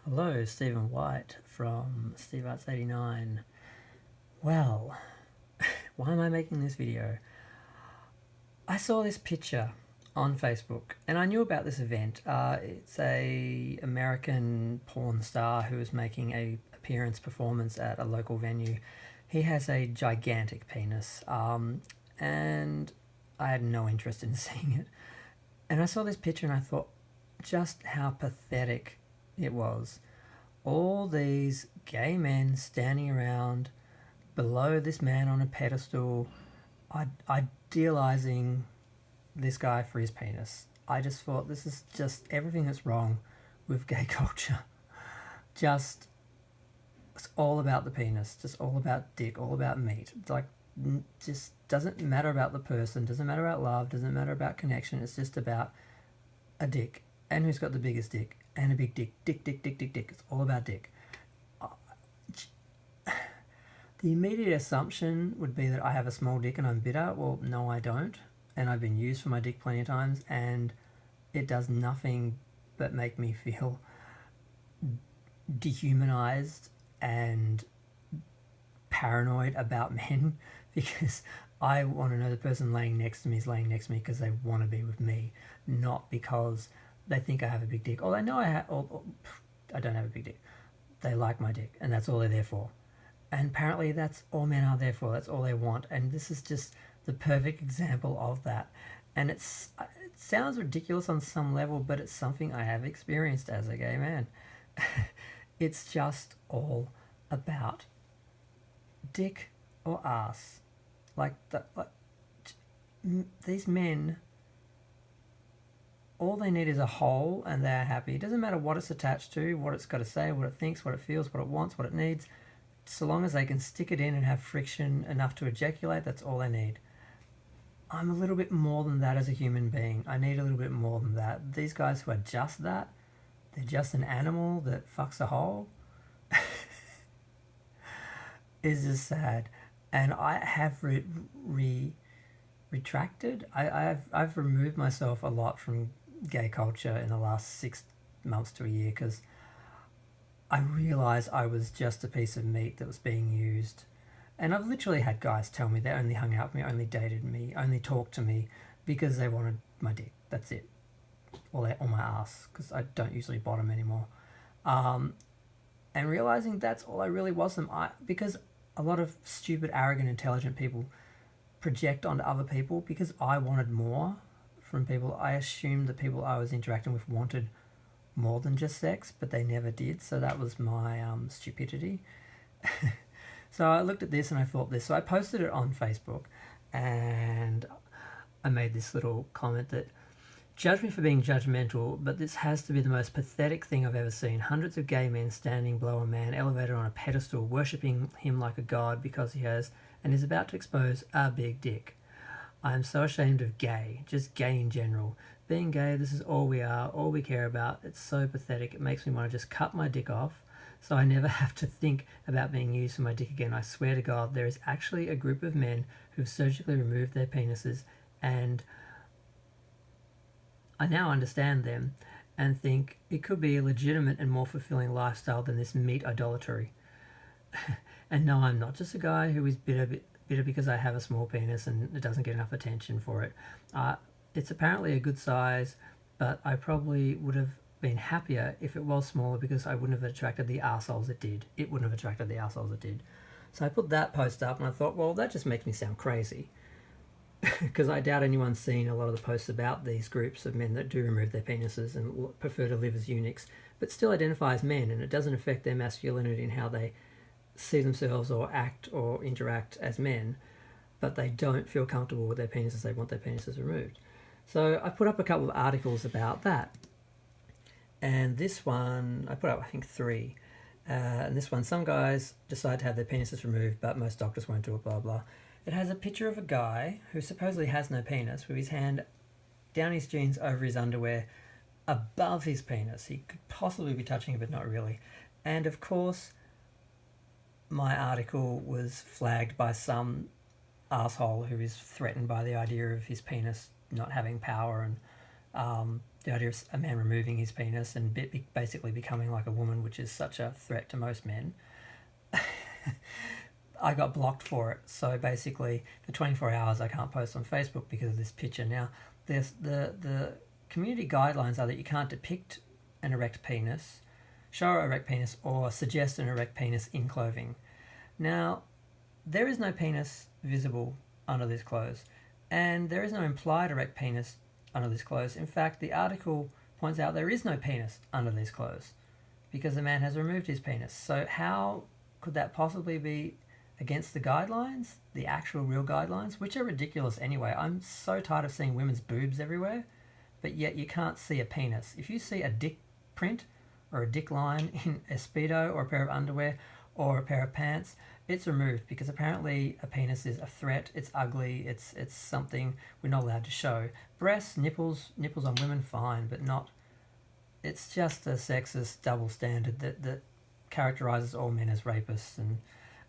Hello, Stephen White from SteveArts89. Well, why am I making this video? I saw this picture on Facebook and I knew about this event. It's a American porn star who is making a appearance performance at a local venue. He has a gigantic penis, and I had no interest in seeing it. And I saw this picture and I thought just how pathetic it was. All these gay men standing around below this man on a pedestal, idealizing this guy for his penis. I just thought this is just everything that's wrong with gay culture. Just, it's all about the penis, just all about dick, all about meat. It's like, just doesn't matter about the person, doesn't matter about love, doesn't matter about connection. It's just about a dick and who's got the biggest dick and a big dick. Dick, dick, dick, dick, dick. It's all about dick. The immediate assumption would be that I have a small dick and I'm bitter. Well, no, I don't. And I've been used for my dick plenty of times, and it does nothing but make me feel dehumanized and paranoid about men because I want to know the person laying next to me is laying next to me because they want to be with me, not because they think I have a big dick. Or they know I don't have a big dick. They like my dick, and that's all they're there for. And apparently that's all men are there for. That's all they want. And this is just the perfect example of that. And it sounds ridiculous on some level, but it's something I have experienced as a gay man. It's just all about dick or ass. These men, all they need is a hole and they're happy. It doesn't matter what it's attached to, what it's got to say, what it thinks, what it feels, what it wants, what it needs. So long as they can stick it in and have friction enough to ejaculate, that's all they need. I'm a little bit more than that as a human being. I need a little bit more than that. These guys who are just that, they're just an animal that fucks a hole, is just sad. And I have retracted. I've removed myself a lot from gay culture in the last 6 months to a year because I realised I was just a piece of meat that was being used. And I've literally had guys tell me they only hung out with me, only dated me, only talked to me because they wanted my dick. That's it. Or my ass, because I don't usually bottom anymore. And realising that's all I really was them. Because a lot of stupid, arrogant, intelligent people project onto other people because I wanted more from people. I assumed the people I was interacting with wanted more than just sex, but they never did. So that was my stupidity. So I looked at this and I thought this. So I posted it on Facebook and I made this little comment that, judge me for being judgmental, but this has to be the most pathetic thing I've ever seen. Hundreds of gay men standing below a man elevated on a pedestal, worshipping him like a god because he has and is about to expose a big dick. I am so ashamed of gay, just gay in general. Being gay, this is all we are, all we care about. It's so pathetic. It makes me want to just cut my dick off so I never have to think about being used for my dick again. I swear to God, there is actually a group of men who've surgically removed their penises, and I now understand them and think it could be a legitimate and more fulfilling lifestyle than this meat idolatry. And no, I'm not just a guy who is bitter because I have a small penis and it doesn't get enough attention for it. It's apparently a good size, but I probably would have been happier if it was smaller because I wouldn't have attracted the arseholes it did. It wouldn't have attracted the arseholes it did. So I put that post up and I thought, well, that just makes me sound crazy. Because I doubt anyone's seen a lot of the posts about these groups of men that do remove their penises and prefer to live as eunuchs, but still identify as men, and it doesn't affect their masculinity in how they see themselves or act or interact as men, but they don't feel comfortable with their penises. They want their penises removed. So I put up a couple of articles about that. And this one, I put up, I think, 3. And this one, some guys decide to have their penises removed, but most doctors won't do it, blah, blah. It has a picture of a guy who supposedly has no penis with his hand down his jeans over his underwear above his penis. He could possibly be touching it, but not really. And of course, my article was flagged by some asshole who is threatened by the idea of his penis not having power and the idea of a man removing his penis and basically becoming like a woman, which is such a threat to most men, I got blocked for it. So basically, for 24 hours, I can't post on Facebook because of this picture. Now, there's the community guidelines are that you can't depict an erect penis, show an erect penis, or suggest an erect penis in clothing. Now, there is no penis visible under these clothes, and there is no implied erect penis under these clothes. In fact, the article points out there is no penis under these clothes because the man has removed his penis. So how could that possibly be against the guidelines, the actual real guidelines, which are ridiculous anyway? I'm so tired of seeing women's boobs everywhere, but yet you can't see a penis. If you see a dick print or a dick line in a Speedo or a pair of underwear or a pair of pants, it's removed because apparently a penis is a threat, it's ugly, it's something we're not allowed to show. Breasts, nipples on women, fine, but not. It's just a sexist double standard that characterises all men as rapists and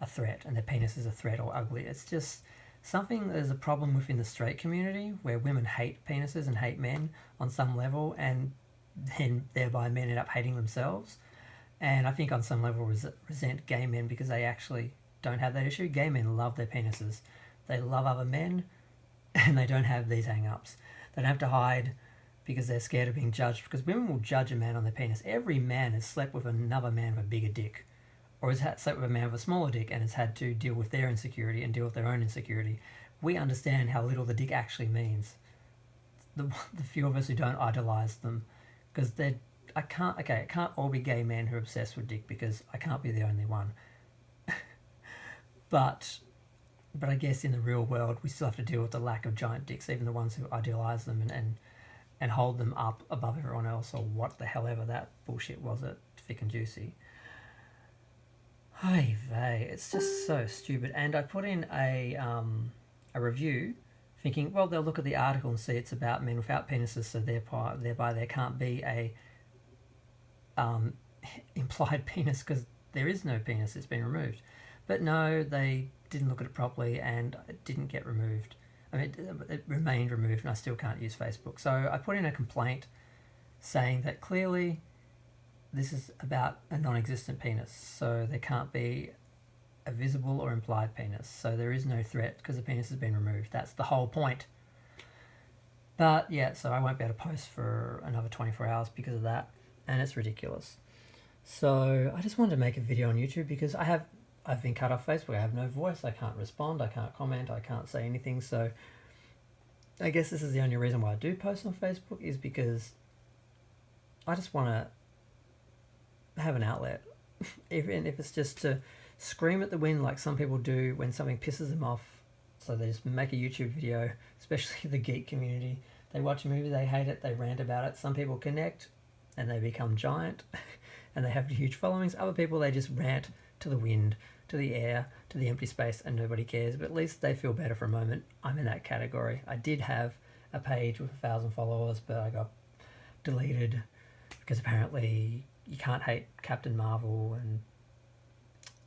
a threat, and their penis is a threat or ugly. It's just something that is a problem within the straight community where women hate penises and hate men on some level, and then thereby men end up hating themselves. And I think on some level resent gay men because they actually don't have that issue. Gay men love their penises. They love other men, and they don't have these hang-ups. They don't have to hide because they're scared of being judged, because women will judge a man on their penis. Every man has slept with another man with a bigger dick, or has slept with a man with a smaller dick and has had to deal with their insecurity and deal with their own insecurity. We understand how little the dick actually means. The few of us who don't idolise them, because it can't all be gay men who are obsessed with dick, because I can't be the only one. But I guess in the real world, we still have to deal with the lack of giant dicks, even the ones who idealise them and hold them up above everyone else, or what the hell ever that bullshit was at Thick and Juicy. Hey vey, it's just so stupid. And I put in a review thinking, well, they'll look at the article and see it's about men without penises, so thereby there can't be a implied penis because there is no penis, it's been removed. But no, they didn't look at it properly and it didn't get removed. I mean, it remained removed and I still can't use Facebook. So I put in a complaint saying that clearly this is about a non-existent penis, so there can't be a visible or implied penis. So there is no threat because the penis has been removed. That's the whole point. But yeah, so I won't be able to post for another 24 hours because of that, and it's ridiculous. So I just wanted to make a video on YouTube because I've been cut off Facebook. I have no voice. I can't respond. I can't comment. I can't say anything. So I guess this is the only reason why I do post on Facebook, is because I just want to have an outlet. Even if it's just to scream at the wind like some people do when something pisses them off. So they just make a YouTube video, especially the geek community. They watch a movie, they hate it, they rant about it. Some people connect and they become giant and they have huge followings. Other people, they just rant to the wind, to the air, to the empty space, and nobody cares. But at least they feel better for a moment. I'm in that category. I did have a page with 1,000 followers, but I got deleted because apparently you can't hate Captain Marvel and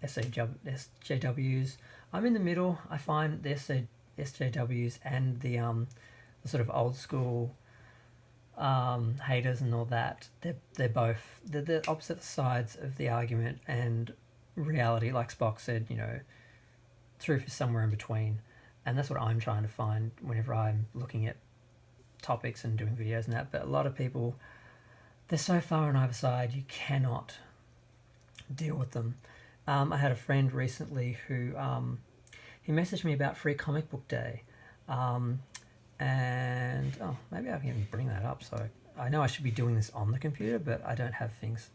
SJWs. I'm in the middle. I find the SJWs and the sort of old school haters and all that, they're both the opposite sides of the argument, and reality, like Spock said, you know, truth is somewhere in between. And that's what I'm trying to find whenever I'm looking at topics and doing videos and that. But a lot of people, they're so far on either side, you cannot deal with them. I had a friend recently who he messaged me about Free Comic Book Day, and maybe I can even bring that up. So I know I should be doing this on the computer, but I don't have things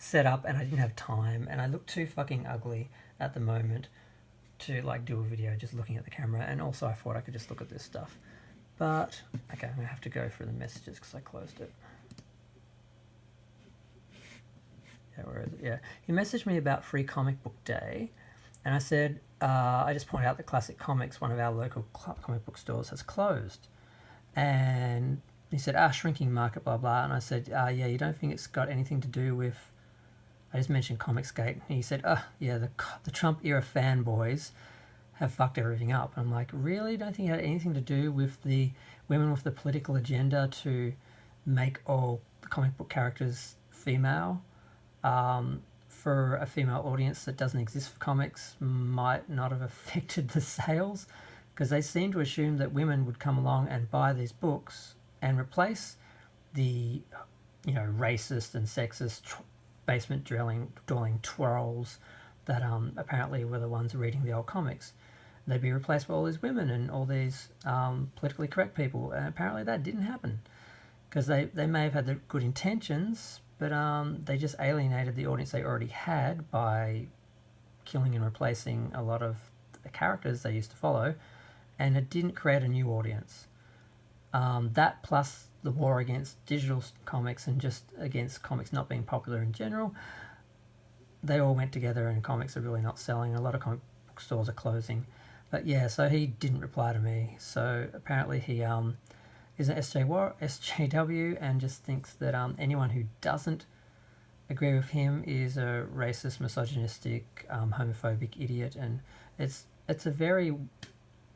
set up, and I didn't have time, and I look too fucking ugly at the moment to like do a video just looking at the camera. And also I thought I could just look at this stuff, but okay, I'm gonna have to go through the messages because I closed it. Where is it? Yeah, he messaged me about Free Comic Book Day, and I said, I just pointed out that Classic Comics, one of our local comic book stores, has closed. And he said, shrinking market, blah, blah. And I said, yeah, you don't think it's got anything to do with, I just mentioned Comicsgate. And he said, yeah, the Trump era fanboys have fucked everything up. And I'm like, really? Don't think it had anything to do with women with the political agenda to make all the comic book characters female, for a female audience that doesn't exist for comics, might not have affected the sales, because they seem to assume that women would come along and buy these books and replace the, racist and sexist basement dwelling trolls that apparently were the ones reading the old comics. They'd be replaced by all these women and all these politically correct people, and apparently that didn't happen, because they may have had the good intentions, but they just alienated the audience they already had by killing and replacing a lot of the characters they used to follow, and it didn't create a new audience. That plus the war against digital comics and just against comics not being popular in general, they all went together, and comics are really not selling. A lot of comic book stores are closing. But yeah, so he didn't reply to me. So apparently he is an SJW and just thinks that anyone who doesn't agree with him is a racist, misogynistic, homophobic idiot, and it's a very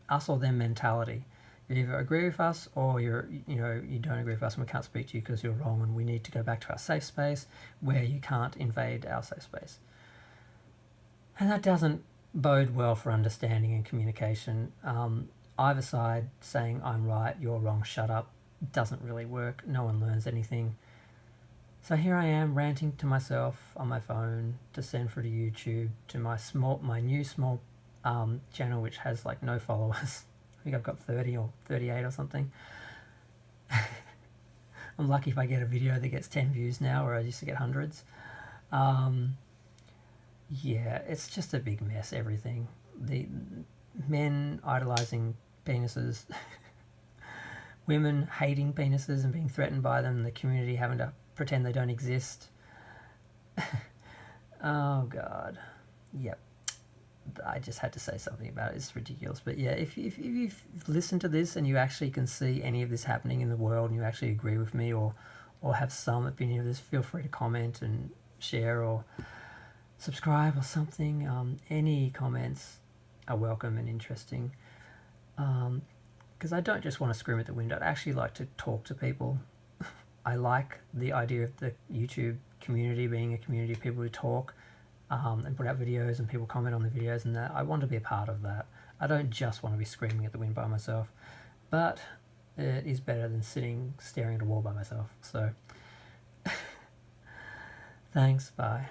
us or them mentality. You either agree with us, or you don't agree with us and we can't speak to you because you're wrong, and we need to go back to our safe space where you can't invade our safe space. And that doesn't bode well for understanding and communication. Either side saying I'm right, you're wrong, shut up, doesn't really work. No one learns anything. So here I am ranting to myself on my phone to send through to YouTube to my new small channel, which has like no followers. I think I've got 30 or 38 or something. I'm lucky if I get a video that gets 10 views now, where I used to get hundreds. Yeah, it's just a big mess, everything. The men idolizing penises, women hating penises and being threatened by them, the community having to pretend they don't exist. Oh, God. Yep. I just had to say something about it. It's ridiculous. But yeah, if you've listened to this and you actually can see any of this happening in the world and you actually agree with me or have some opinion of this, feel free to comment and share or subscribe or something. Any comments are welcome and interesting. Because I don't just want to scream at the window. I actually like to talk to people. I like the idea of the YouTube community being a community of people who talk and put out videos and people comment on the videos and that. I want to be a part of that. I don't just want to be screaming at the wind by myself. But it is better than sitting staring at a wall by myself. So, thanks, bye.